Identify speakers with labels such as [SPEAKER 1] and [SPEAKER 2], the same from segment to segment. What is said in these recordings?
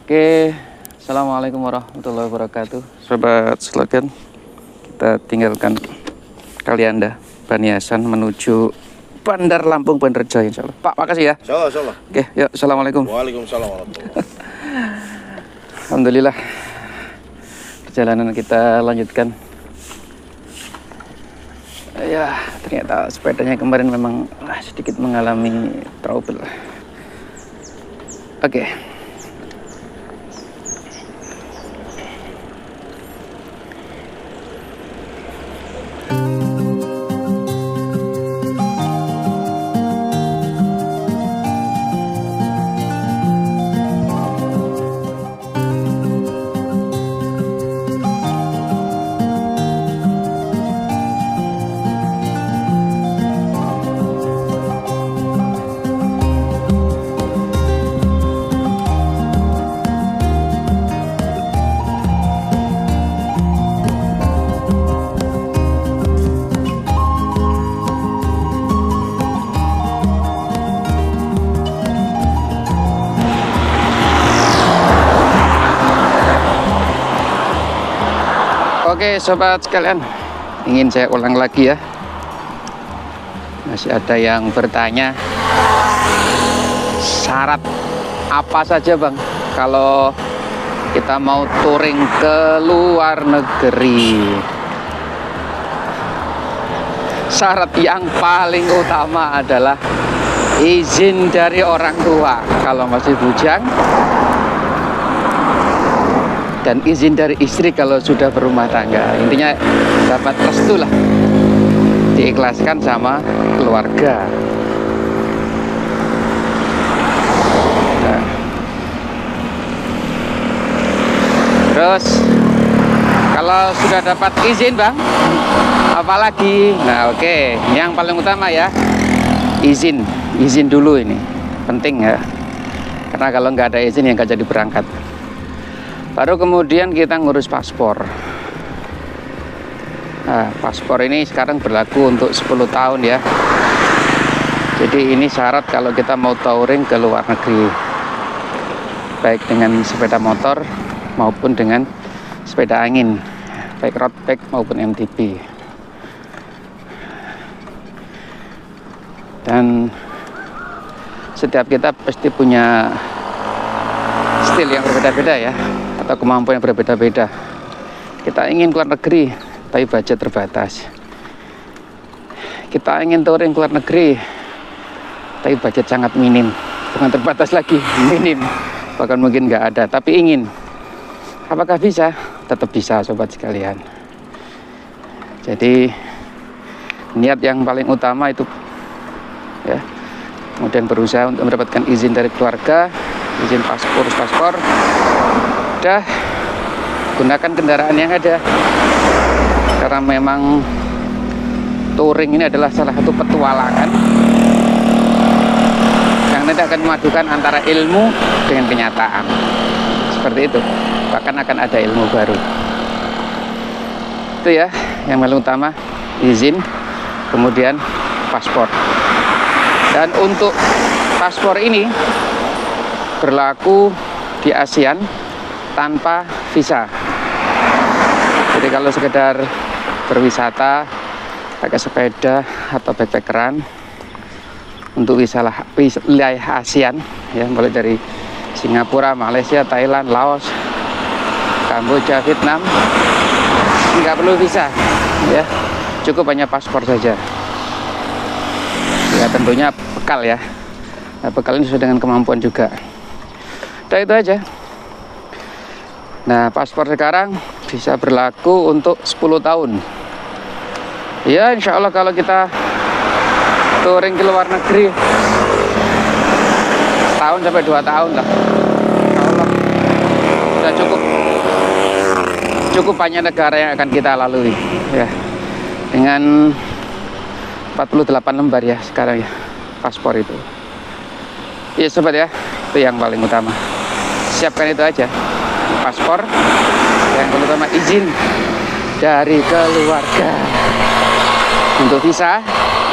[SPEAKER 1] Oke, assalamualaikum warahmatullahi wabarakatuh. Sobat Slogan, kita tinggalkan kali Anda Baniasan menuju Bandar Lampung, Bandar Jaya, insya Allah. Pak, makasih ya.
[SPEAKER 2] Salah.
[SPEAKER 1] Oke, yuk, assalamualaikum.
[SPEAKER 2] Waalaikumsalam warahmatullahi wabarakatuh.
[SPEAKER 1] Alhamdulillah, perjalanan kita lanjutkan. Ya, ternyata sepedanya kemarin memang sedikit mengalami trouble. Oke. Oke sobat sekalian, ingin saya ulang lagi ya. Masih ada yang bertanya, syarat apa saja bang kalau kita mau touring ke luar negeri? Syarat yang paling utama adalah izin dari orang tua kalau masih bujang, dan izin dari istri kalau sudah berumah tangga. Intinya dapat restu lah, diikhlaskan sama keluarga. Nah. Terus kalau sudah dapat izin bang, apalagi? Nah oke, yang paling utama ya izin dulu, ini penting ya, karena kalau nggak ada izin ya nggak jadi berangkat. Baru kemudian kita ngurus paspor. Nah, paspor ini sekarang berlaku untuk 10 tahun ya. Jadi ini syarat kalau kita mau touring ke luar negeri, baik dengan sepeda motor maupun dengan sepeda angin, baik road bike maupun MTB. Dan setiap kita pasti punya style yang berbeda-beda ya, atau kemampuan yang berbeda-beda. Kita ingin keluar negeri tapi budget terbatas. Kita ingin touring keluar negeri tapi budget sangat minim, bukan terbatas lagi, minim, bahkan mungkin nggak ada, tapi ingin. Apakah bisa? Tetap bisa sobat sekalian. Jadi niat yang paling utama itu ya, kemudian berusaha untuk mendapatkan izin dari keluarga, izin paspor, udah gunakan kendaraan yang ada, karena memang touring ini adalah salah satu petualangan yang nanti akan memadukan antara ilmu dengan kenyataan, seperti itu. Bahkan akan ada ilmu baru. Itu ya yang paling utama, izin, kemudian paspor. Dan untuk paspor ini berlaku di ASEAN tanpa visa. Jadi kalau sekedar berwisata pakai sepeda atau backpackeran untuk wilayah ASEAN ya, mulai dari Singapura, Malaysia, Thailand, Laos, Kamboja, Vietnam, nggak perlu visa ya, cukup hanya paspor saja ya, tentunya bekal ya. Nah, bekal ini sesuai dengan kemampuan juga. Udah itu aja. Nah, paspor sekarang bisa berlaku untuk 10 tahun. Ya, insya Allah kalau kita touring ke luar negeri, tahun sampai 2 tahun lah. Insya Allah sudah cukup banyak negara yang akan kita lalui ya. Dengan 48 lembar ya sekarang ya paspor itu. Iya sobat ya, itu yang paling utama. Siapkan itu aja, paspor, yang terutama izin dari keluarga. Untuk visa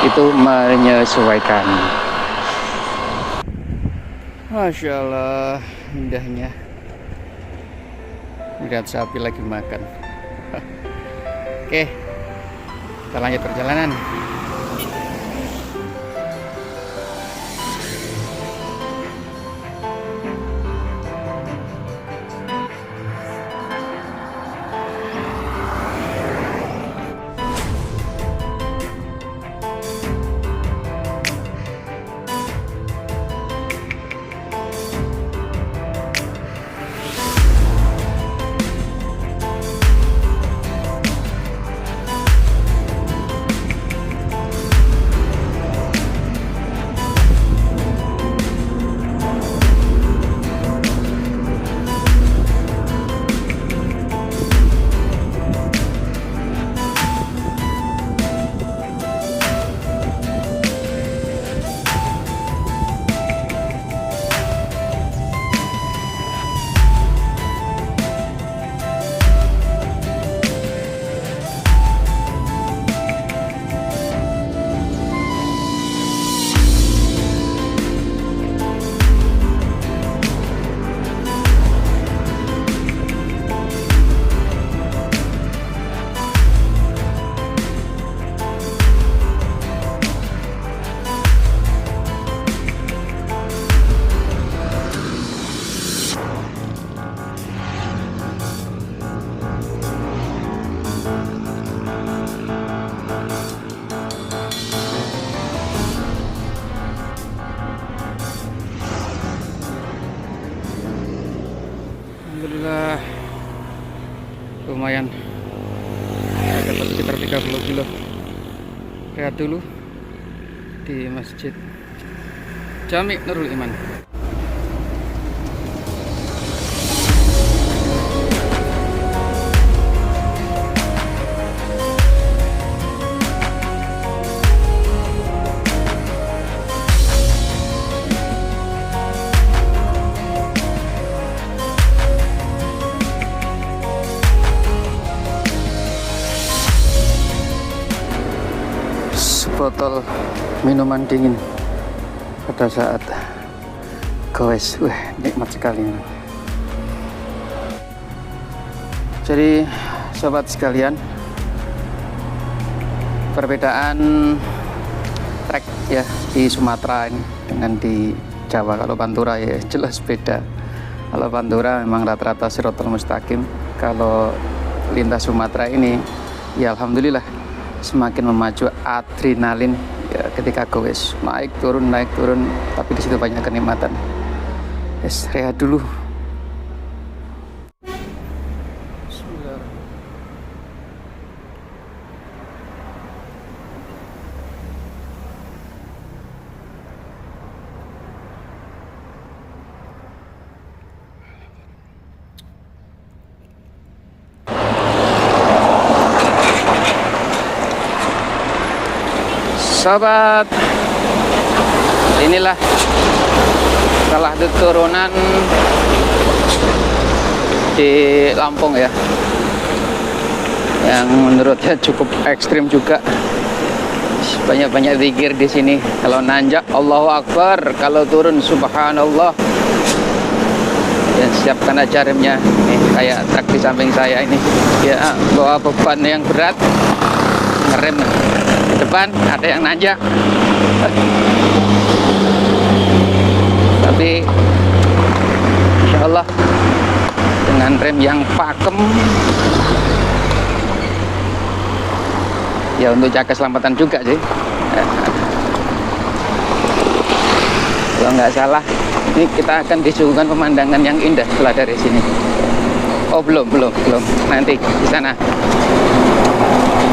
[SPEAKER 1] itu menyesuaikan. Masya Allah, indahnya. Lihat sapi lagi makan. Oke, kita lanjut perjalanan. Alhamdulillah, lumayan, dapat sekitar 30 kilo. Lihat dulu di Masjid Jami Nurul Iman. Botol minuman dingin pada saat goes, wah nikmat sekali. Jadi sobat sekalian, perbedaan trek ya di Sumatera ini dengan di Jawa. Kalau Pantura ya jelas beda. Kalau Pantura memang rata-rata sirotol mustaqim. Kalau lintas Sumatera ini ya alhamdulillah semakin memacu adrenalin ya, ketika goes naik turun, tapi di situ banyak kenikmatan. Yes, rehat dulu. Sobat, inilah salah satu turunan di Lampung ya, yang menurutnya cukup ekstrim juga. Banyak-banyak zikir di sini. Kalau nanjak Allahu Akbar, kalau turun Subhanallah. Dan siapkan aja remnya. Nih kayak truk di samping saya ini. Ya bawa beban yang berat, ngerem. Depan ada yang nanjak, tapi insya Allah dengan rem yang pakem ya untuk jaga keselamatan juga sih. Kalau nggak salah ini kita akan disuguhkan pemandangan yang indah setelah dari sini. Oh belum nanti di sana.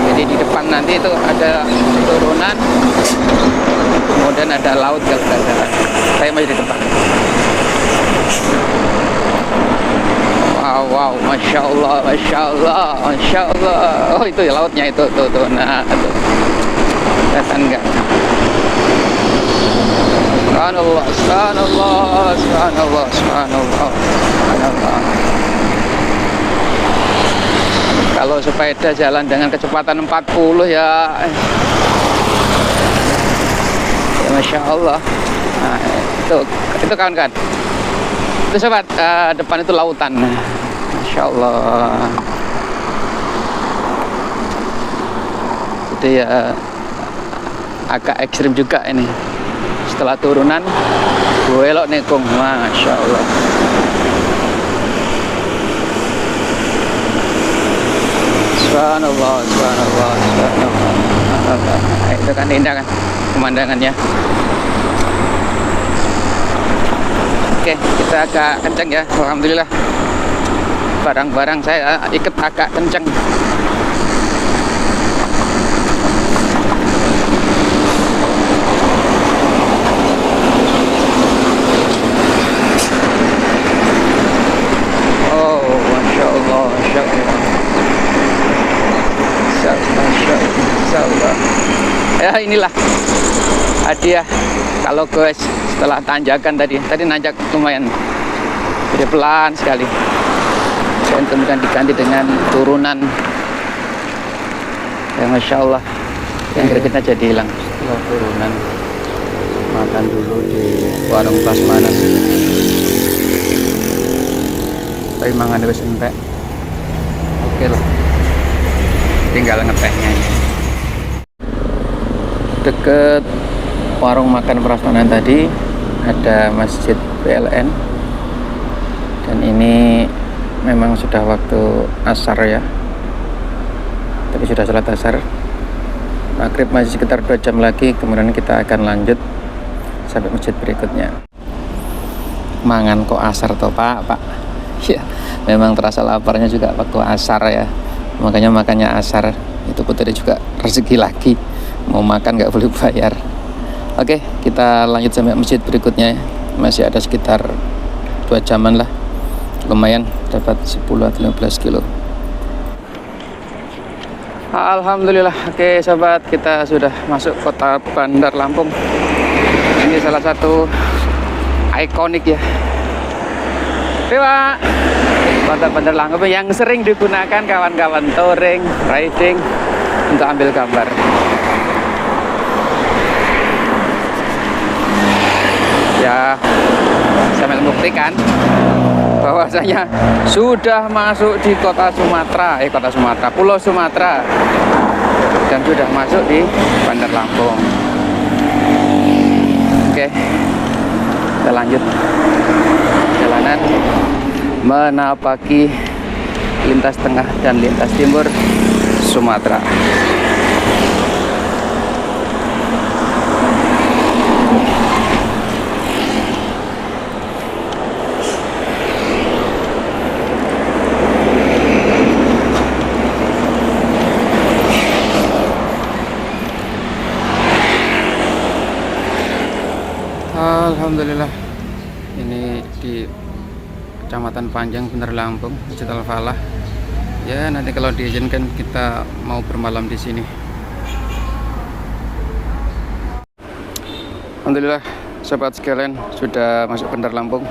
[SPEAKER 1] Jadi di depan nanti itu ada turunan, kemudian ada laut kalau nggak salah. Saya masih di depan. Wow, masya Allah. Oh itu ya lautnya itu, tuh. Nah, tuh. Kelihatan nggak? Subhanallah. Kalau sepeda jalan dengan kecepatan 40 ya Masya Allah. Nah, Itu kawan-kawan. Itu sobat, depan itu lautan. Masya Allah. Jadi ya agak ekstrim juga ini. Setelah turunan, belok nekung. Masya Allah. Subhanallah, subhanallah, subhanallah. Itu kan indah kan pemandangannya. Oke, kita agak kencang ya. Alhamdulillah. Barang-barang saya ikut agak kencang. Oh, Masya Allah, Masya Allah. Masya Allah. Ya inilah hadiah kalau guys setelah tanjakan tadi nanjak lumayan, jadi pelan sekali, dan kemudian diganti dengan turunan ya Masya Allah, yang kita jadi hilang. Setelah turunan makan dulu di warung prasmanan, tapi mangan wis entek. Oke lah, tinggal ngetehnya ini. Deket warung makan prasmanan tadi ada masjid PLN, dan ini memang sudah waktu asar ya, tadi sudah salat asar. Maghrib masih sekitar 2 jam lagi, kemudian kita akan lanjut sampai masjid berikutnya. Mangan kok asar toh pak ya, memang terasa laparnya juga waktu asar ya, makanya makannya asar. Itu putri juga rezeki lagi, mau makan nggak boleh bayar. Oke, kita lanjut sampai masjid berikutnya. Masih ada sekitar 2 jaman lah, lumayan dapat 10 atau 15 kilo. Alhamdulillah. Oke sahabat, kita sudah masuk kota Bandar Lampung. Ini salah satu ikonik ya, Pak, kota Bandar Lampung yang sering digunakan kawan-kawan touring, riding untuk ambil gambar. Ya, sambil membuktikan bahwasanya sudah masuk di Pulau Sumatera, dan sudah masuk di Bandar Lampung. Oke, kita lanjut perjalanan menapaki lintas tengah dan lintas timur Sumatera. Alhamdulillah, ini di Kecamatan Panjang, Bandar Lampung, Masjid Al-Falah. Ya, nanti kalau diizinkan kita mau bermalam di sini. Alhamdulillah, sahabat sekalian, sudah masuk Bandar Lampung.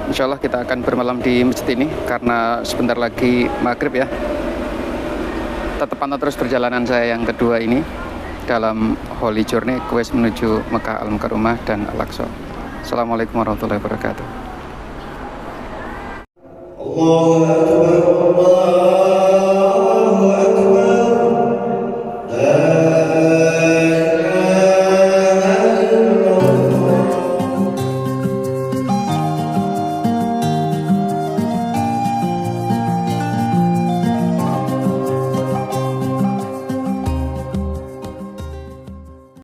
[SPEAKER 1] Insya Allah kita akan bermalam di masjid ini karena sebentar lagi maghrib ya. Tetap pantau terus perjalanan saya yang kedua ini dalam Holy Journey quest menuju Mekah Al-Mukarramah dan Al-Aqsa. Assalamualaikum warahmatullahi wabarakatuh.
[SPEAKER 3] Allahu Akbar.